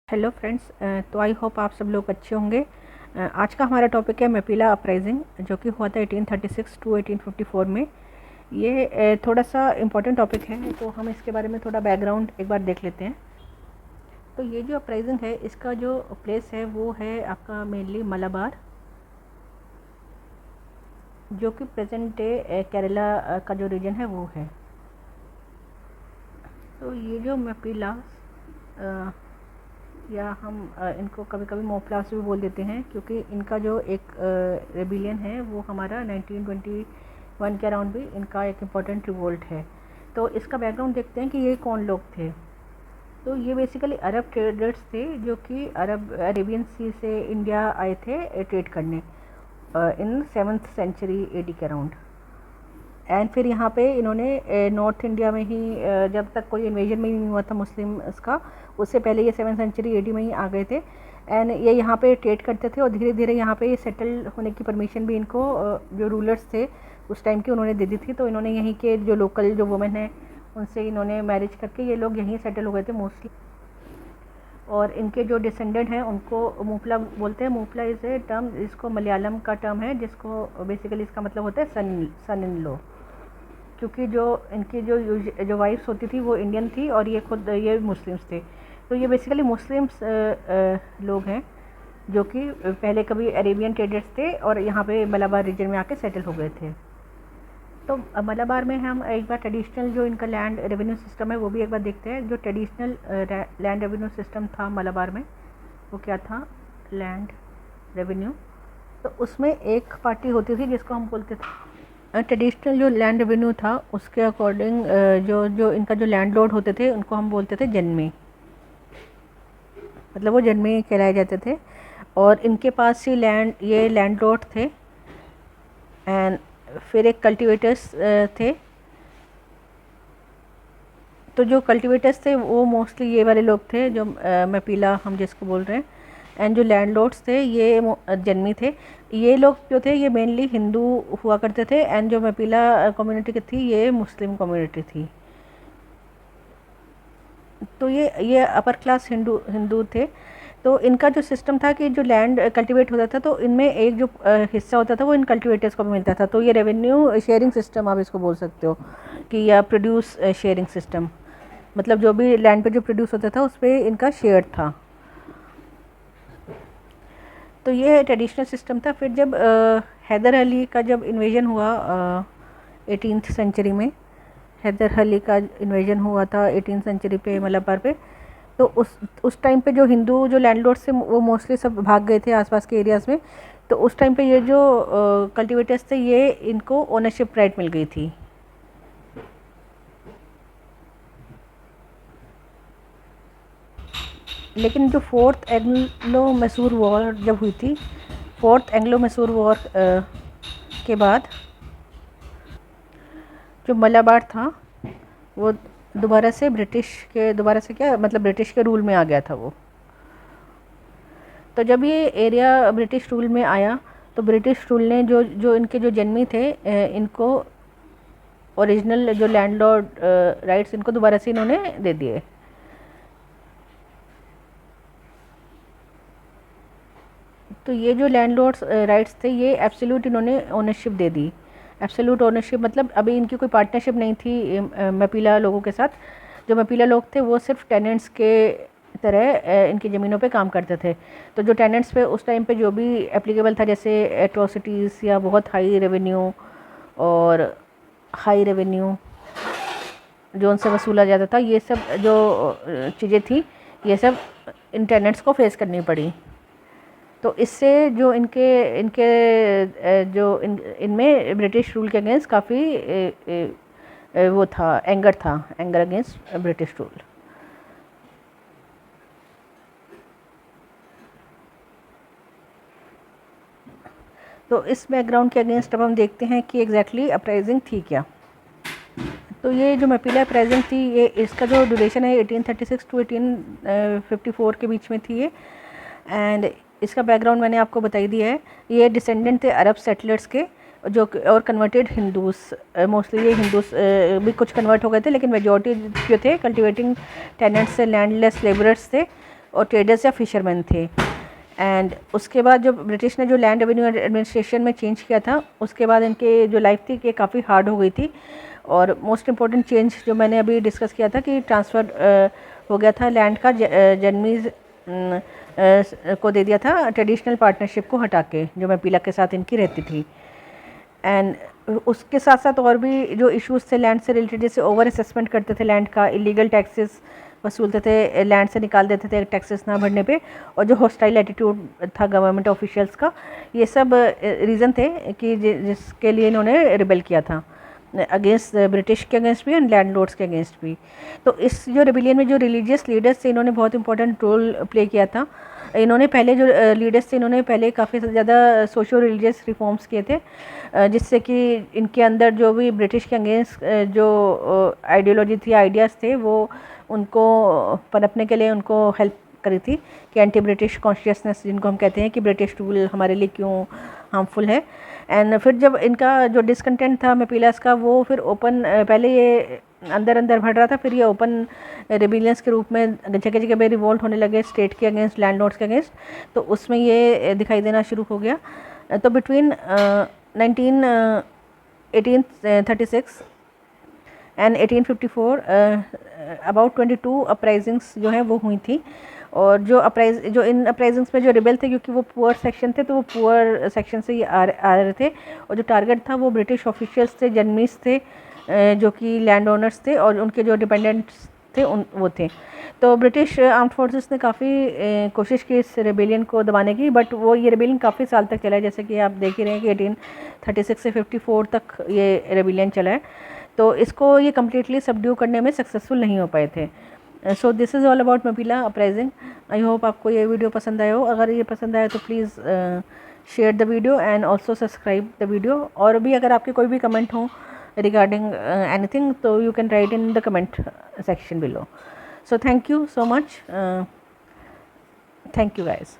Hello friends, तो I hope आप सब लोग अच्छे होंगे। आज का हमारा टॉपिक है मैपिला अपराइजिंग, जो कि हुआ था 1836 टू 1854 में। ये थोड़ा सा इम्पोर्टेंट टॉपिक है, तो हम इसके बारे में थोड़ा बैकग्राउंड एक बार देख लेते हैं। तो ये जो अपराइजिंग है, इसका जो प्लेस है वो है आपका मेनली मलाबार, जो कि प्रेजेंट डे केरला का जो रीजन है वो है। तो ये जो मैपिला या हम इनको कभी कभी मोपलास भी बोल देते हैं, क्योंकि इनका जो एक रेबिलियन है वो हमारा 1921 के अराउंड भी इनका एक इम्पॉर्टेंट रिवोल्ट है। तो इसका बैकग्राउंड देखते हैं कि ये कौन लोग थे। तो ये बेसिकली अरब ट्रेडर्स थे, जो कि अरेबियन सी से इंडिया आए थे ट्रेड करने इन 7th सेंचुरी एडी के अराउंड। एंड फिर यहाँ पे इन्होंने नॉर्थ इंडिया में ही जब तक कोई इन्वेजन में ही नहीं हुआ था मुस्लिम इसका, उससे पहले ये 7th सेंचुरी एडी में ही आ गए थे। एंड ये यहाँ पे ट्रेड करते थे और धीरे धीरे यहाँ पे ये सेटल होने की परमिशन भी इनको जो रूलर्स थे उस टाइम की उन्होंने दे दी थी। तो इन्होंने यहीं के जो लोकल जो वुमेन है उनसे इन्होंने मैरिज करके ये लोग यहीं सेटल हो गए थे मोस्टली। और इनके जो डिसेंडेंट हैं उनको मूपला बोलते हैं। मूपला इज़ ए टर्म, इसको मलयालम का टर्म है, जिसको बेसिकली इसका मतलब होता है सन इन लॉ। क्योंकि जो इनकी जो वाइफ्स होती थी वो इंडियन थी और ये खुद ये मुस्लिम्स थे। तो ये बेसिकली मुस्लिम्स लोग हैं, जो कि पहले कभी अरेबियन ट्रेडर्स थे और यहाँ पे मलाबार रीजन में आके सेटल हो गए थे। तो मलाबार में हम एक बार ट्रेडिशनल जो इनका लैंड रेवेन्यू सिस्टम है वो भी एक बार देखते हैं। जो ट्रेडिशनल लैंड रेवेन्यू सिस्टम था मलाबार में वो क्या था, लैंड रेवेन्यू। तो उसमें एक पार्टी होती थी जिसको हम बोलते थे ट्रेडिशनल जो लैंड रेवेन्यू था, उसके अकॉर्डिंग जो जो इनका जो लैंडलॉर्ड होते थे उनको हम बोलते थे जन्मी, मतलब वो जन्मी कहलाए जाते थे। और इनके पास ही ये लैंडलॉर्ड थे। एंड फिर एक कल्टीवेटर्स थे। तो जो कल्टीवेटर्स थे वो मोस्टली ये वाले लोग थे जो मैपिला हम जिसको बोल रहे हैं। एंड जो लैंडलॉर्ड्स थे ये जन्मी थे। ये लोग जो थे ये मेनली हिंदू हुआ करते थे। एंड जो मैपिला कम्युनिटी की थी ये मुस्लिम कम्युनिटी थी। तो ये अपर क्लास हिंदू थे। तो इनका जो सिस्टम था कि जो लैंड कल्टीवेट होता था तो इनमें एक जो हिस्सा होता था वो इन कल्टीवेटर्स को भी मिलता था। तो ये रेवेन्यू शेयरिंग सिस्टम आप इसको बोल सकते हो, कि या प्रोड्यूस शेयरिंग सिस्टम, मतलब जो भी लैंड पे जो प्रोड्यूस होता था उस पर इनका शेयर था। तो ये ट्रेडिशनल सिस्टम था। फिर जब हैदर अली का जब इन्वेजन हुआ 18th सेंचुरी में, हैदर अली का इन्वेजन हुआ था 18th सेंचुरी पे मलाबार पे। तो उस टाइम पे जो हिंदू जो लैंडलॉर्ड से वो मोस्टली सब भाग गए थे आसपास के एरियाज़ में। तो उस टाइम पे ये जो कल्टीवेटर्स थे ये इनको ओनरशिप राइट मिल गई थी। लेकिन जो फोर्थ एंग्लो मैसूर वॉर जब हुई थी, फोर्थ एंग्लो मैसूर वॉर के बाद जो मलाबार था वो दोबारा से ब्रिटिश के रूल में आ गया था वो। तो जब ये एरिया ब्रिटिश रूल में आया तो ब्रिटिश रूल ने जो इनके जो जन्मी थे इनको ओरिजिनल जो लैंडलॉर्ड राइट्स इनको दोबारा से इन्होंने दे दिए। तो ये जो लैंडलॉर्ड्स राइट्स थे ये एब्सोल्यूट इन्होंने ओनरशिप दे दी। एब्सोल्यूट ओनरशिप मतलब अभी इनकी कोई पार्टनरशिप नहीं थी मैपिला लोगों के साथ। जो मैपिला लोग थे वो सिर्फ टेनेंट्स के तरह इनकी ज़मीनों पे काम करते थे। तो जो टेनेंट्स पे उस टाइम पे जो भी एप्लीकेबल था, जैसे एट्रोसिटीज़ या बहुत हाई रेवेन्यू और हाई रेवेन्यू जो उनसे वसूला जाता था, ये सब जो चीज़ें थी ये सब इन टेनेंट्स को फेस करनी पड़ी। तो इससे जो इनके इनके जो इनमें ब्रिटिश रूल के अगेंस्ट काफ़ी वो था, एंगर अगेंस्ट ब्रिटिश रूल। तो इस बैकग्राउंड के अगेंस्ट अब हम देखते हैं कि एग्जैक्टली अपराइजिंग थी क्या। तो ये जो मैपिला अपराइजिंग थी ये इसका जो ड्यूरेशन है 1836 टू 1854 के बीच में थी ये। एंड इसका बैकग्राउंड मैंने आपको बताई दिया है। ये डिसेंडेंट थे अरब सेटलर्स के जो और कन्वर्टेड हिंदूस, मोस्टली ये हिंदूस भी कुछ कन्वर्ट हो गए थे, लेकिन मेजॉरिटी जो थे कल्टीवेटिंग टेनेंट्स से लैंडलेस लेबरर्स थे। और ट्रेडर्स या फिशरमैन थे। एंड उसके बाद जो ब्रिटिश ने जो लैंड रेवेन्यू एडमिनिस्ट्रेशन में चेंज किया था, उसके बाद इनके जो लाइफ थी कि काफ़ी हार्ड हो गई थी। और मोस्ट इम्पॉर्टेंट चेंज जो मैंने अभी डिस्कस किया था कि ट्रांसफ़र हो गया था लैंड का, जर्मनीज को दे दिया था ट्रेडिशनल पार्टनरशिप को हटा के, जो मैपीला के साथ इनकी रहती थी। एंड उसके साथ साथ और भी जो इश्यूज थे लैंड से रिलेटेड, जैसे ओवर असेसमेंट करते थे लैंड का, इलीगल टैक्सेस वसूलते थे, लैंड से निकाल देते थे टैक्सेस ना भरने पे, और जो हॉस्टाइल एटीट्यूड था गवर्नमेंट ऑफिशियल्स का, ये सब रीज़न थे कि जिसके लिए इन्होंने रिबेल किया था अगेंस्ट ब्रिटिश के अगेंस्ट भी एंड लैंडलॉर्ड्स के अगेंस्ट भी। तो इस जो रिबेलियन में जो रिलीजियस लीडर्स थे, इन्होंने बहुत इंपॉर्टेंट रोल प्ले किया था। इन्होंने पहले जो लीडर्स थे, इन्होंने पहले काफ़ी ज़्यादा सोशो रिलीजियस रिफॉर्म्स किए थे, जिससे कि इनके अंदर जो भी ब्रिटिश के अगेंस्ट जो आइडियोलॉजी थी, आइडियाज़ थे, वो उनको पनपने के लिए उनको हेल्प करी थी कि एंटी ब्रिटिश कॉन्शियसनेस जिनको हम कहते हैं कि ब्रिटिश रूल हमारे लिए क्यों हार्मफुल है। एंड फिर जब इनका जो डिसकंटेंट था मैपीलास का, वो फिर ओपन, पहले ये अंदर अंदर बढ़ रहा था, फिर ये ओपन रिबेलियंस के रूप में जगह जगह पे रिवोल्ट होने लगे स्टेट के अगेंस्ट, लैंडलॉर्ड्स के अगेंस्ट। तो उसमें ये दिखाई देना शुरू हो गया। तो बिटवीन 1836 एंड 1854 अबाउट 22 अपराइजिंग्स जो हैं वो हुई थी। और जो इन अपराइजिंग्स में जो रिबेल थे, क्योंकि वो पुअर सेक्शन थे, तो वो पुअर सेक्शन से ही आ रहे थे, और जो टारगेट था वो ब्रिटिश ऑफिशियल्स थे, जर्नलिस्ट थे, जो कि लैंड ओनर्स थे, और उनके जो डिपेंडेंट्स थे वो थे। तो ब्रिटिश आर्म्ड फोर्सेस ने काफ़ी कोशिश की इस रेबेलियन को दबाने की, बट वो ये रेबेलियन काफ़ी साल तक चला है, जैसे कि आप देख ही रहे हैं कि 1836 से 54 तक ये रेबेलियन चला है। तो इसको ये कम्प्लीटली सबड्यू करने में सक्सेसफुल नहीं हो पाए थे। So this is all about Mappila uprising. I hope आपको ये वीडियो पसंद आया हो। अगर ये पसंद आया तो please share the video and also subscribe the video. और भी अगर आपके कोई भी कमेंट हो regarding anything, so you can write in the comment section below. So thank you so much. Thank you guys.